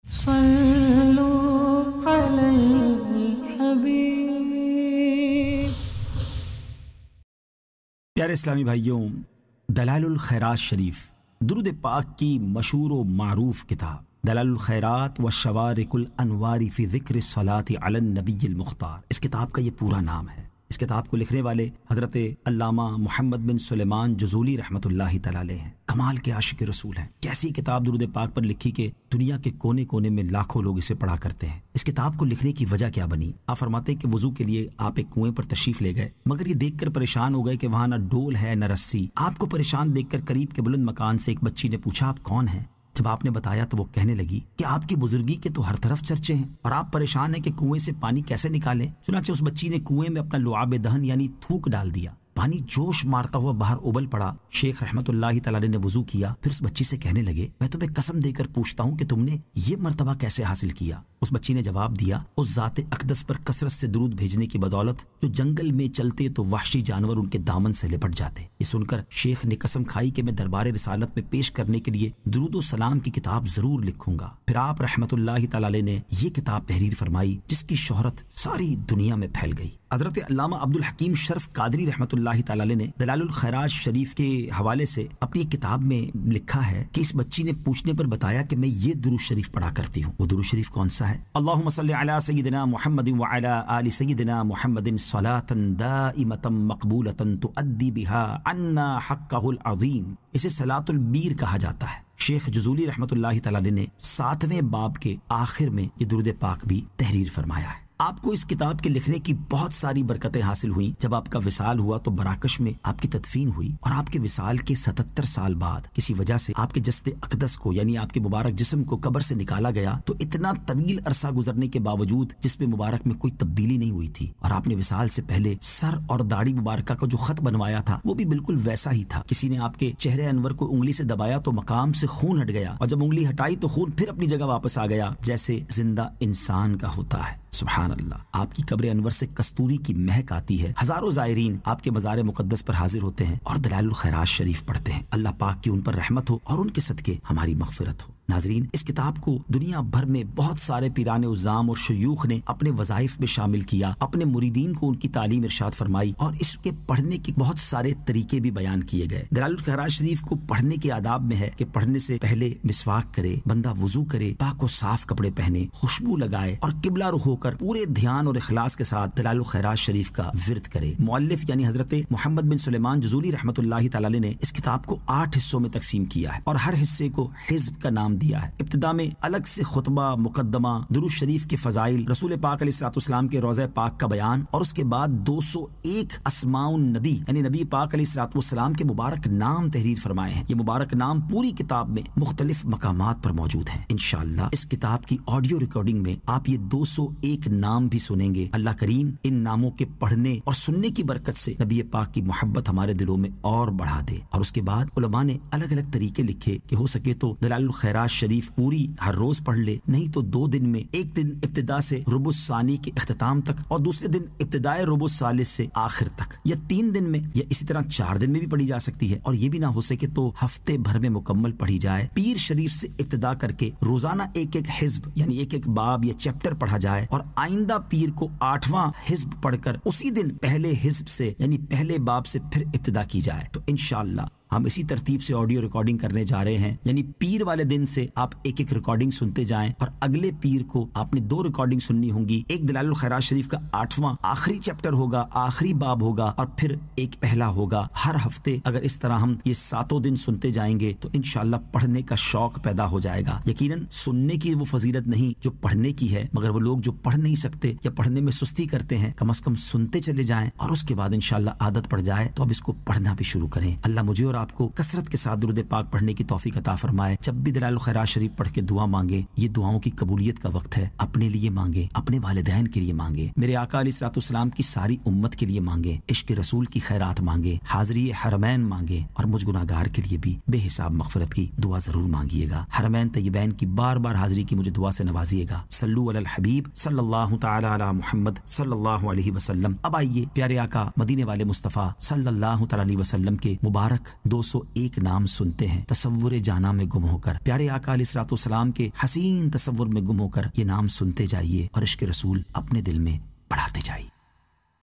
सल्लु अलल हबीब। प्यारे इस्लामी भाइयों, दलाइलुल खैरात शरीफ दुरूद पाक की मशहूर व मारूफ किताब दलाइलुल खैरात व शवारिकुल अनवारी फी ज़िक्र सलाति अलन नबिय्यिल मुख्तार, इस किताब का ये पूरा नाम है। इस किताब को लिखने वाले हज़रत अल्लामा मोहम्मद बिन सुलेमान जज़ूली रहमतुल्लाहि तआला अलैह हैं। कमाल के आशिक रसूल हैं। कैसी किताब दुरूद पाक पर लिखी कि दुनिया के कोने कोने में लाखों लोग इसे पढ़ा करते हैं। इस किताब को लिखने की वजह क्या बनी? आप फरमाते हैं कि वजू के लिए आप एक कुएं पर तशरीफ ले गए, मगर ये देखकर परेशान हो गए कि वहां न डोल है न रस्सी। आपको परेशान देखकर करीब के बुलंद मकान से एक बच्ची ने पूछा, आप कौन हैं? जब आपने बताया तो वो कहने लगी कि आपकी बुजुर्गी के तो हर तरफ चर्चे हैं और आप परेशान हैं कि कुएं से पानी कैसे निकालें। चुनांचे उस बच्ची ने कुएं में अपना लुआब दहन यानी थूक डाल दिया। पानी जोश मारता हुआ बाहर उबल पड़ा। शेख रहमतुल्लाहि तआला अलैह ने वजू किया, फिर उस बच्ची से कहने लगे, मैं तुम्हें कसम देकर पूछता हूँ कि तुमने ये मर्तबा कैसे हासिल किया? उस बच्ची ने जवाब दिया, उस ज़ाते अक़दस पर कसरत से दुरूद भेजने की बदौलत जो जंगल में चलते तो वहशी जानवर उनके दामन से लिपट जाते। ये सुनकर शेख ने कसम खाई कि मैं दरबार रिसालत में पेश करने के लिए दुरूद व सलाम की किताब जरूर लिखूंगा। फिर आप रहमतुल्लाहि तआला अलैह ने ये किताब तहरीर फरमाई, जिसकी शोहरत सारी दुनिया में फैल गई। हज़रत अल्लामा अब्दुल हकीम शर्फ कादरी रहमतुल्लाहि तआला अलैह ने दलाइलुल खैरात शरीफ के हवाले से अपनी किताब में लिखा है कि इस बच्ची ने पूछने पर बताया कि मैं ये दुरूद शरीफ पढ़ा करती हूँ। वो दुरूद शरीफ कौन सा है? अल्लाहुम्मा सल्लि अला सय्यिदिना मुहम्मदिन व अला आलि सय्यिदिना मुहम्मदिन सलातन दाइमतन मक़बूलतन तुअद्दी बिहा अन्ना हक़्क़हुल अज़ीम। इसे सलातुल बीर कहा जाता है। शेख जज़ूली रहमतुल्लाहि तआला अलैह ने 7वें बाब के आखिर में ये दुरूद पाक भी तहरीर फरमाया है। आपको इस किताब के लिखने की बहुत सारी बरकतें हासिल हुई। जब आपका विसाल हुआ तो मराकश में आपकी तदफीन हुई और आपके विसाल के 77 साल बाद किसी वजह से आपके जस्ते अक़दस को यानी आपके मुबारक जिस्म को कब्र से निकाला गया। तो इतना तवील अरसा गुजरने के बावजूद जिसमें मुबारक में कोई तब्दीली नहीं हुई थी और आपने विसाल से पहले सर और दाढ़ी मुबारक का जो खत बनवाया था वो भी बिल्कुल वैसा ही था। किसी ने आपके चेहरे अनवर को उंगली से दबाया तो मकाम से खून हट गया और जब उंगली हटाई तो खून फिर अपनी जगह वापस आ गया, जैसे जिंदा इंसान का होता है। सुभान अल्लाह। आपकी कब्र अनवर से कस्तूरी की महक आती है। हजारों ज़ायरीन आपके मज़ार मुक़द्दस पर हाजिर होते हैं और दलाइलुल खैरात शरीफ पढ़ते हैं। अल्लाह पाक की उन पर रहमत हो और उनके सदके हमारी मग़फ़िरत हो। नाज़रीन, इस किताब को दुनिया भर में बहुत सारे पीराने उज़्ज़ाम और शयूख ने अपने वज़ाइफ में शामिल किया, अपने मुरीदीन को उनकी तालीम इरशाद फरमाई और इसके पढ़ने के बहुत सारे तरीके भी बयान किए गए। दलाइलुल खैरात शरीफ को पढ़ने के आदाब में है कि पढ़ने से पहले मिसवाक करे, बंदा वुज़ू करे, पाक और साफ कपड़े पहने, खुशबू लगाए और किबला रुख होकर पूरे ध्यान और इखलास के साथ दलाइलुल खैरात शरीफ का विर्द करे। मुअल्लिफ यानी हज़रत मोहम्मद बिन सुलेमान जज़ूली रहमतुल्लाहि तआला अलैह ने इस किताब को 8 हिस्सों में तकसीम किया है और हर हिस्से को हिज़्ब का नाम दिया है। इब्तिदा में अलग से खुतबा, मुकद्दमा, दुरूद शरीफ के फजाइल, रसूल पाक अलैहिस्सलाम के रोज़े पाक का बयान और उसके बाद 201 अस्माउन नबी यानी नबी पाक अलैहिस्सलाम के मुबारक नाम तहरीर फरमाए हैं। ये मुबारक नाम पूरी किताब में मुख्तलिफ मकामात पर मौजूद हैं। इंशाअल्लाह इस किताब की ऑडियो रिकॉर्डिंग में आप ये 201 नाम भी सुनेंगे। अल्लाह करीम इन नामों के पढ़ने और सुनने की बरकत से नबी पाक की मोहब्बत हमारे दिलों में और बढ़ा दे। और उसके बाद उलमा ने अलग अलग तरीके लिखे कि हो सके तो दलाइलुल खैरात शरीफ पूरी हर रोज पढ़ ले, नहीं तो 2 दिन में, एक दिन इब्तिदा से रुबुस सानी के इख्तिताम तक और दूसरे दिन इब्तिदाए रुबुस सालिस से आखिर तक, या 3 दिन में या इसी तरह 4 दिन में भी पढ़ी जा सकती है। और ये भी ना हो सके तो हफ्ते भर में मुकम्मल पढ़ी जाए। पीर शरीफ से इब्तिदा करके रोजाना एक एक हिज्ब यानी एक एक बाब या चैप्टर पढ़ा जाए और आइंदा पीर को 8वां हिज्ब पढ़कर उसी दिन पहले हिज्ब से यानी पहले बाब से फिर इब्तिदा की जाए। तो इंशाअल्लाह हम इसी तरतीब से ऑडियो रिकॉर्डिंग करने जा रहे हैं, यानी पीर वाले दिन से आप एक एक रिकॉर्डिंग सुनते जाएं और अगले पीर को आपने 2 रिकॉर्डिंग सुननी होंगी। एक दलाइलुल खैरात शरीफ का 8वां आखिरी चैप्टर होगा, आखिरी बाब होगा और फिर एक पहला होगा। हर हफ्ते अगर इस तरह हम ये 7 दिन सुनते जाएंगे तो इंशाअल्लाह पढ़ने का शौक पैदा हो जाएगा। यकीनन सुनने की वो फजीलत नहीं जो पढ़ने की है, मगर वो लोग जो पढ़ नहीं सकते या पढ़ने में सुस्ती करते हैं, कम से कम सुनते चले जाएं और उसके बाद इंशाअल्लाह आदत पड़ जाए तो अब इसको पढ़ना भी शुरू करें। अल्लाह मुझे और आपको कसरत के साथ दुरूद पाक पढ़ने की तौफीक अता फरमाए। जब भी दलाइलुल खैरात शरीफ पढ़ के दुआ मांगे, ये दुआओं की कबूलियत का वक्त है। अपने लिए मांगे, अपने वालिदैन के लिए मांगे, मेरे आका अलैहिस्सलाम की सारी उम्मत के लिए मांगे, इश्क रसूल की खैरात मांगे, हाज़री हरमैन मांगे और मुझ गुनाहगार के लिए भी बेहिसाब मग़फ़िरत की दुआ जरूर मांगिएगा। हरमैन तय्यबैन की बार बार हाजिरी की मुझे दुआ से नवाजिएगा। सल्लु अलल हबीब सल्लल्लाहु तआला अला मुहम्मद सल्लल्लाहु अलैहि वसल्लम। अब आइए प्यारे आका मदीने वाले मुस्तफ़ा सल्लल्लाहु तआला अलैहि वसल्लम के मुबारक 201 नाम सुनते हैं तसव्वुर जाना में गुम होकर, प्यारे आका अलैहिस्सलातु वस्सलाम के हसीन तसव्वुर में गुम होकर ये नाम सुनते जाइए और इश्क रसूल अपने दिल में